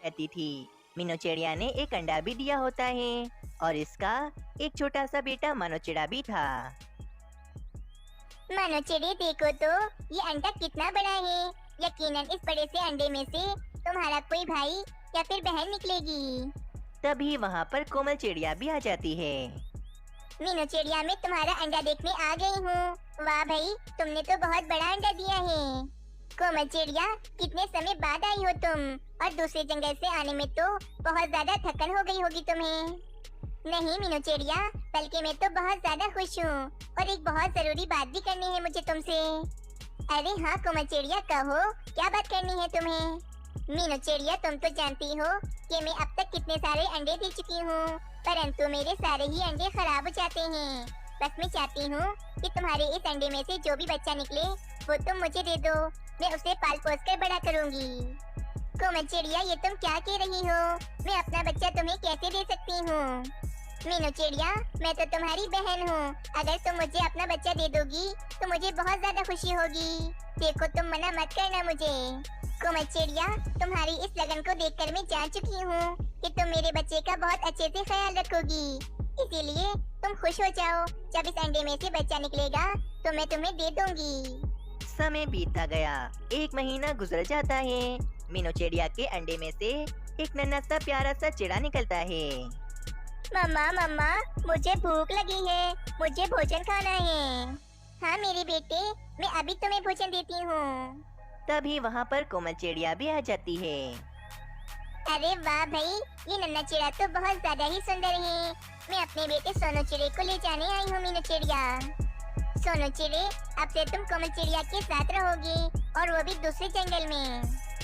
करती थी। मीनू चिड़िया ने एक अंडा भी दिया होता है और इसका एक छोटा सा बेटा मानो चिड़ा भी था। मानो चिड़े, देखो तो ये अंडा कितना बड़ा है। यकीनन इस बड़े से अंडे में से तुम्हारा कोई भाई या फिर बहन निकलेगी। तभी वहाँ पर कोमल चिड़िया भी आ जाती है। मीनू चिड़िया, मैं तुम्हारा अंडा देखने आ गई हूँ। वाह भाई, तुमने तो बहुत बड़ा अंडा दिया है। कोमल चिड़िया, कितने समय बाद आई हो तुम, और दूसरे जंगल से आने में तो बहुत ज्यादा थकन हो गई होगी तुम्हें। नहीं मीनू चिड़िया, बल्कि मैं तो बहुत ज्यादा खुश हूँ और एक बहुत जरूरी बात भी करनी है मुझे तुमसे। अरे हाँ कोमल चिड़िया, कहो क्या बात करनी है तुम्हें। मीनू चिड़िया, तुम तो जानती हो कि मैं अब तक कितने सारे अंडे दे चुकी हूँ, परंतु मेरे सारे ही अंडे खराब हो जाते हैं। बस मैं चाहती हूँ कि तुम्हारे इस अंडे में से जो भी बच्चा निकले वो तुम मुझे दे दो, मैं उसे पाल पोस कर बड़ा करूँगी। कोमल चिड़िया, ये तुम क्या कह रही हो? मैं अपना बच्चा तुम्हें कैसे दे सकती हूँ? मीनू चिड़िया, मैं तो तुम्हारी बहन हूँ। अगर तुम मुझे अपना बच्चा दे दोगी तो मुझे बहुत ज्यादा खुशी होगी। देखो, तुम मना मत करना मुझे। कोमल चिड़िया, तुम्हारी इस लगन को देखकर मैं जान चुकी हूँ कि तुम मेरे बच्चे का बहुत अच्छे से ख्याल रखोगी। इसीलिए तुम खुश हो जाओ, जब इस अंडे में से बच्चा निकलेगा तो मैं तुम्हें दे दूंगी। समय बीतता गया, 1 महीना गुजर जाता है। मीनू चिड़िया के अंडे में से एक नन्हा सा प्यारा सा चिड़ा निकलता है। मम्मा मम्मा, मुझे भूख लगी है, मुझे भोजन खाना है। हाँ मेरे बेटे, मैं अभी तुम्हें भोजन देती हूँ। तभी वहाँ पर कोमल चिड़िया भी आ जाती है। अरे वाह भाई, ये नन्हा चिड़ा तो बहुत ज्यादा ही सुंदर है। मैं अपने बेटे सोनू चिड़े को ले जाने आई हूँ मीनू चिड़िया। सोनू चिड़े, अब से तुम कोमल चिड़िया के साथ रहोगे, और वो भी दूसरे जंगल में।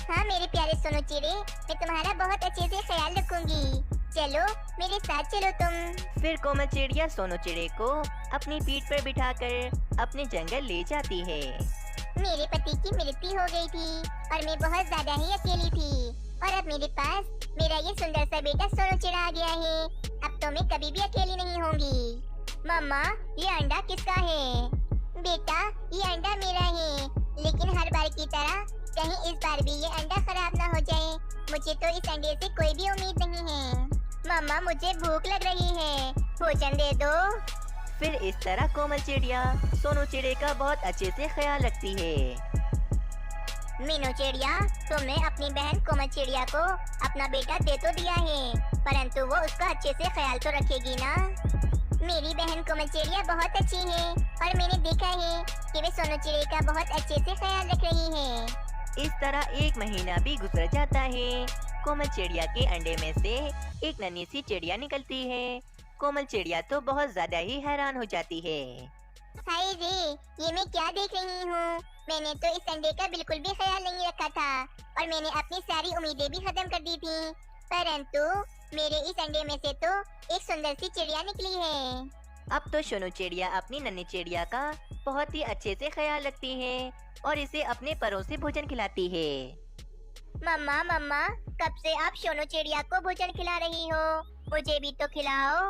हाँ मेरे प्यारे सोनू चिड़े, मैं तुम्हारा बहुत अच्छे से ख्याल रखूंगी। चलो मेरे साथ चलो तुम। फिर कोमल चिड़िया सोनू चिड़े को अपनी पीठ पर बिठाकर अपने जंगल ले जाती है। मेरे पति की मृत्यु हो गई थी और मैं बहुत ज्यादा ही अकेली थी, और अब मेरे पास मेरा ये सुंदर सा बेटा सोनू चिड़ा आ गया है। अब तो मैं कभी भी अकेली नहीं होंगी। मम्मा, ये अंडा किसका है? बेटा, ये अंडा मेरा है, लेकिन हर बार की तरह कहीं इस बार भी ये अंडा खराब ना हो जाए। मुझे तो इस अंडे से कोई भी उम्मीद नहीं है। मम्मा, मुझे भूख लग रही है, भोजन दे दो। फिर इस तरह कोमल चिड़िया सोनू चिड़े का बहुत अच्छे से ख्याल रखती है। मीनू चिड़िया, तुमने अपनी बहन कोमल चिड़िया को अपना बेटा दे तो दिया है, परंतु वो उसका अच्छे से ख्याल तो रखेगी ना। मेरी बहन कोमल चिड़िया बहुत अच्छी है और मैंने देखा है कि वे सोनू चिड़े का बहुत अच्छे से ख्याल रख रही है। इस तरह 1 महीना भी गुजर जाता है। कोमल चिड़िया के अंडे में से एक नन्ही सी चिड़िया निकलती है। कोमल चिड़िया तो बहुत ज्यादा ही हैरान हो जाती है। हाय रे, ये मैं क्या देख रही हूँ? मैंने तो इस अंडे का बिल्कुल भी ख्याल नहीं रखा था और मैंने अपनी सारी उम्मीदें भी खत्म कर दी थी, परंतु मेरे इस अंडे में से तो एक सुंदर सी चिड़िया निकली है। अब तो सोनू चिड़िया अपनी नन्ही चिड़िया का बहुत ही अच्छे से ख्याल रखती है और इसे अपने परों से भोजन खिलाती है। मम्मा मम्मा, कब से आप सोनू चिड़िया को भोजन खिला रही हो? मुझे भी तो खिलाओ।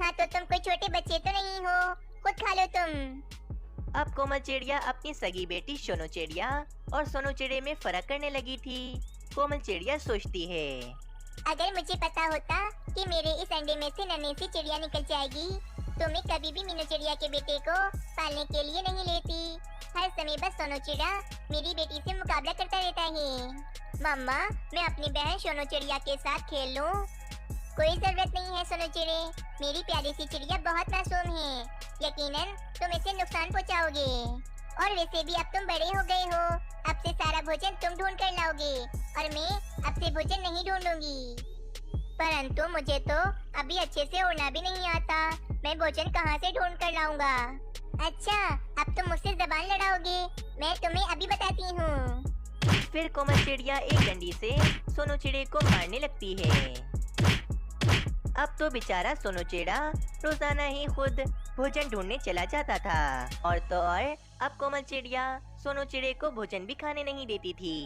हाँ तो तुम कोई छोटे बच्चे तो नहीं हो, खुद खा लो तुम। अब कोमल चिड़िया अपनी सगी बेटी सोनू चिड़िया और सोनू चिड़े में फर्क करने लगी थी। कोमल चिड़िया सोचती है, अगर मुझे पता होता कि मेरे इस अंडे में से नन्ही सी चिड़िया निकल जाएगी तो मैं कभी भी मीनू चिड़िया के बेटे को पालने के लिए नहीं लेती। हर समय बस सोनू चिड़ा मेरी बेटी से मुकाबला करता रहता है। मम्मा, मैं अपनी बहन सोनू चिड़िया के साथ खेल लूं? कोई जरूरत नहीं है सोनू चिड़े, मेरी प्यारी सी चिड़िया बहुत मासूम है, यकीनन तुम इसे नुकसान पहुंचाओगे। और वैसे भी अब तुम बड़े हो गए हो, अब से सारा भोजन तुम ढूंढ कर लाओगे और मैं अब से भोजन नहीं ढूंढूंगी। परंतु मुझे तो अभी अच्छे से उड़ना भी नहीं आता, मैं भोजन कहाँ से ढूंढ कर लाऊंगा? अच्छा, अब तुम मुझसे जबान लड़ाओगे, मैं तुम्हें अभी बताती हूँ। फिर कोमल चिड़िया एक डंडी से सोनू चिड़े को मारने लगती है। अब तो बेचारा सोनू चिड़ा रोजाना ही खुद भोजन ढूंढने चला जाता था, और तो और अब कोमल चिड़िया सोनू चिड़े को भोजन भी खाने नहीं देती थी।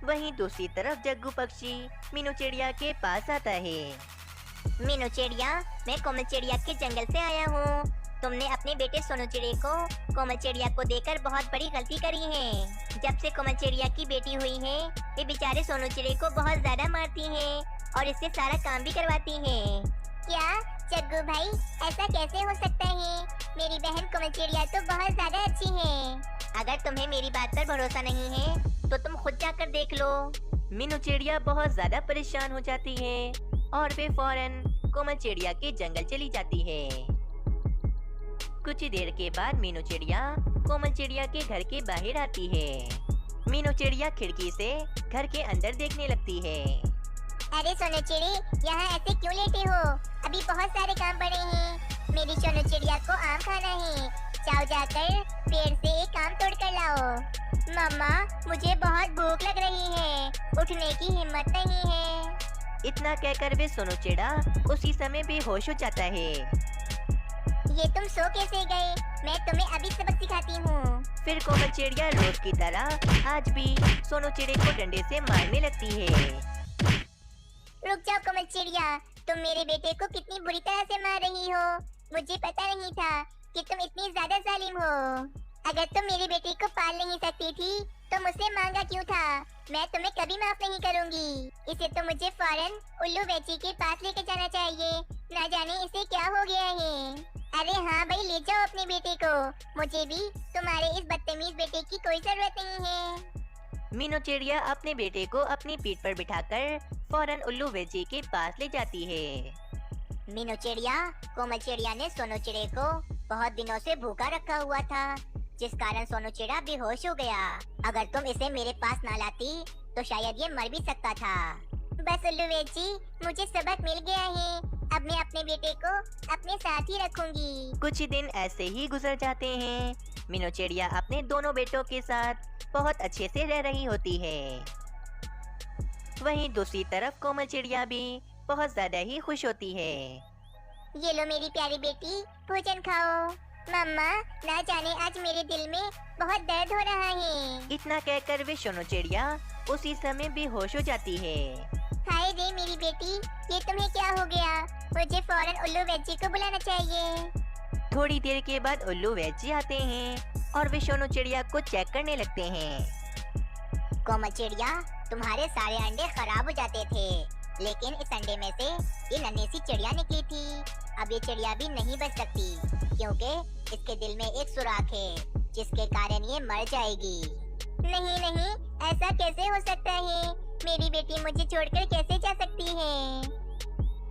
वहीं दूसरी तरफ जग्गू पक्षी मीनू चिड़िया के पास आता है। मीनू चिड़िया, मैं कोमल चिड़िया के जंगल से आया हूँ। तुमने अपने बेटे सोनू चिड़े को कोमल चिड़िया को देकर बहुत बड़ी गलती करी है। जब से कोमल चिड़िया की बेटी हुई है, ये बेचारे सोनू चिड़े को बहुत ज्यादा मारती हैं और इससे सारा काम भी करवाती हैं। क्या जग्गू भाई, ऐसा कैसे हो सकता है? मेरी बहन कोमल चिड़िया तो बहुत ज्यादा अच्छी है। अगर तुम्हें मेरी बात पर भरोसा नहीं है तो तुम खुद जाकर देख लो। मीनू चिड़िया बहुत ज्यादा परेशान हो जाती है और वे फौरन कोमल चिड़िया के जंगल चली जाती है। कुछ ही देर के बाद मीनू चिड़िया कोमल चिड़िया के घर के बाहर आती है। मीनू चिड़िया खिड़की से घर के अंदर देखने लगती है। अरे सोनू चिड़े, यहाँ ऐसे क्यों लेटे हो? अभी बहुत सारे काम पड़े हैं। मेरी सोनू चिड़िया को आम खाना है। जाओ जाकर पेड़ से एक आम तोड़ कर लाओ। मम्मा, मुझे बहुत भूख लग रही है, उठने की हिम्मत नहीं है। इतना कहकर वे सोनू चिड़ा उसी समय बेहोश हो जाता है। ये तुम सो कैसे गए? मैं तुम्हें अभी सबक सिखाती हूँ। फिर कोमल चिड़िया रोज की तरह आज भी सोनू चिड़े को डंडे से मारने लगती है। रुक जाओ कोमल चिड़िया, तुम मेरे बेटे को कितनी बुरी तरह से मार रही हो। मुझे पता नहीं था कि तुम इतनी ज्यादा जालिम हो। अगर तुम मेरे बेटे को पाल नहीं सकती थी तो मुझसे मांगा क्यों था? मैं तुम्हें कभी माफ नहीं करूंगी। इसे तो मुझे फौरन उल्लू वैची के पास लेकर जाना चाहिए। ना जाने इसे क्या हो गया है। अरे हाँ भाई, ले जाओ अपने बेटे को। मुझे भी तुम्हारे इस बदतमीज बेटे की कोई जरूरत नहीं है। मीनू चिड़िया अपने बेटे को अपनी पीठ पर बिठाकर फौरन उल्लू वैची के पास ले जाती है। मीनू चिड़िया, कोमल चिड़िया ने सोनू चिड़े को बहुत दिनों से भूखा रखा हुआ था, जिस कारण सोनू चिड़ा बेहोश हो गया। अगर तुम इसे मेरे पास ना लाती तो शायद ये मर भी सकता था। बस उल्लू वैची, मुझे सबक मिल गया है। अब मैं अपने बेटे को अपने साथ ही रखूंगी। कुछ ही दिन ऐसे ही गुजर जाते हैं। मीनू चिड़िया अपने दोनों बेटों के साथ बहुत अच्छे से रह रही होती है। वहीं दूसरी तरफ कोमल चिड़िया भी बहुत ज्यादा ही खुश होती है। ये लो मेरी प्यारी बेटी, भोजन खाओ। मम्मा, ना जाने आज मेरे दिल में बहुत दर्द हो रहा है। इतना कहकर वे सोनू चिड़िया उसी समय बेहोश हो जाती है। हाय रे मेरी बेटी, ये तुम्हें क्या हो गया? मुझे फौरन उल्लू वैची को बुलाना चाहिए। थोड़ी देर के बाद उल्लू वैची आते हैं और वे सोनू चिड़िया को चेक करने लगते हैं। कोमल चिड़िया, तुम्हारे सारे अंडे खराब हो जाते थे, लेकिन इस अंडे में से ये नन्ही सी चिड़िया निकली थी। अब ये चिड़िया भी नहीं बच सकती क्योंकि इसके दिल में एक सुराख है, जिसके कारण ये मर जाएगी। नहीं नहीं, ऐसा कैसे हो सकता है? मेरी बेटी मुझे छोड़कर कैसे जा सकती है?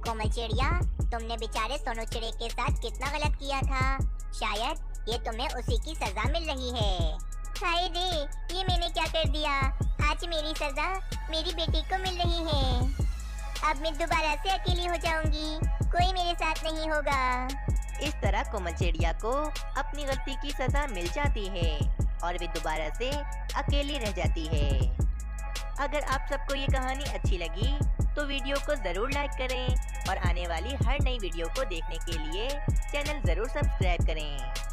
कोमल चिड़िया, तुमने बेचारे सोनू चिड़े के साथ कितना गलत किया था। शायद ये तुम्हें उसी की सजा मिल रही है। हाय रे, ये मैंने क्या कर दिया? आज मेरी सजा मेरी बेटी को मिल रही है। अब मैं दोबारा से अकेली हो जाऊंगी, कोई मेरे साथ नहीं होगा। इस तरह कोमल चिड़िया को अपनी गलती की सजा मिल जाती है और वे दोबारा से अकेली रह जाती है। अगर आप सबको ये कहानी अच्छी लगी तो वीडियो को जरूर लाइक करें और आने वाली हर नई वीडियो को देखने के लिए चैनल जरूर सब्सक्राइब करें।